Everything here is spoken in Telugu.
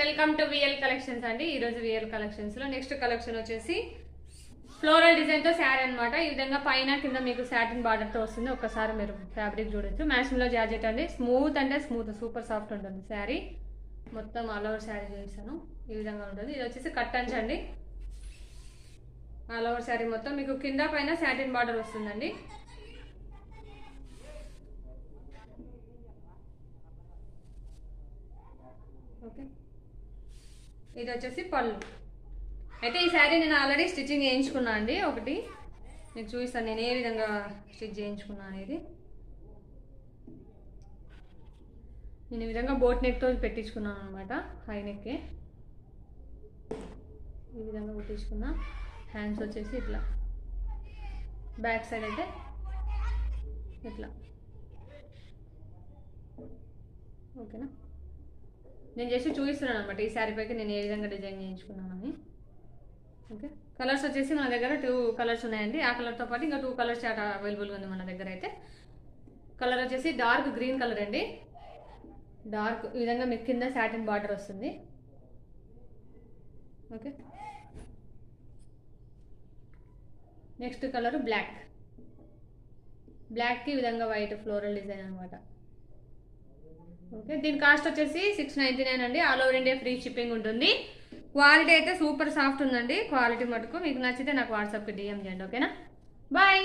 వెల్కమ్ టు విఎల్ కలెక్షన్స్ అండి. ఈరోజు విఎల్ కలెక్షన్స్ లో నెక్స్ట్ కలెక్షన్ వచ్చేసి ఫ్లోరల్ డిజైన్ తో శారీ అనమాట. ఈ విధంగా పైన కింద మీకు సాటిన్ బార్డర్ తో వస్తుంది. ఒక్కసారి మీరు ఫ్యాబ్రిక్ చూడొచ్చు. మ్యాచింగ్ లో జార్జెట్ అండి. స్మూత్ అంటే స్మూత్, సూపర్ సాఫ్ట్ ఉంటుంది శారీ. మొత్తం ఆల్ ఓవర్ శారీ చూపిస్తాను. ఈ విధంగా ఉంటుంది. ఇది వచ్చేసి కట్ అంచ్ అండి. ఆల్ ఓవర్ శారీ మొత్తం మీకు కింద పైన సాటిన్ బార్డర్ వస్తుందండి. ఓకే, ఇది వచ్చేసి పళ్ళు. అయితే ఈ శారీ నేను ఆల్రెడీ స్టిచ్చింగ్ చేయించుకున్నా అండి. ఒకటి మీకు చూపిస్తాను నేను ఏ విధంగా స్టిచ్ చేయించుకున్నా అనేది. నేను ఈ విధంగా బోట్ నెక్తో పెట్టించుకున్నాను అనమాట. హై నెక్కే ఈ విధంగా పెట్టించుకున్నా. హ్యాండ్స్ వచ్చేసి ఇట్లా, బ్యాక్ సైడ్ అయితే ఇట్లా. ఓకేనా, నేను చేసి చూపిస్తున్నాను అనమాట ఈ శారీ పైకి నేను ఏ విధంగా డిజైన్ చేయించుకున్నానని. ఓకే, కలర్స్ వచ్చేసి మన దగ్గర 2 కలర్స్ ఉన్నాయండి. ఆ కలర్తో పాటు ఇంకా 2 కలర్స్ చాట్ అవైలబుల్గా ఉంది మన దగ్గర. అయితే కలర్ వచ్చేసి డార్క్ గ్రీన్ కలర్ అండి. డార్క్ ఈ విధంగా మీకు కింద సాటిన్ బార్డర్ వస్తుంది. Okay, next colour black. బ్లాక్కి ఈ విధంగా వైట్ ఫ్లోరల్ డిజైన్ అనమాట. ఓకే, దీని కాస్ట్ వచ్చేసి 699 అండి. All over India free shipping ఉంటుంది. క్వాలిటీ అయితే సూపర్ సాఫ్ట్ ఉందండి. క్వాలిటీ మటుకు మీకు నచ్చితే నాకు వాట్సాప్కి డిఎం చేయండి. ఓకేనా, బాయ్.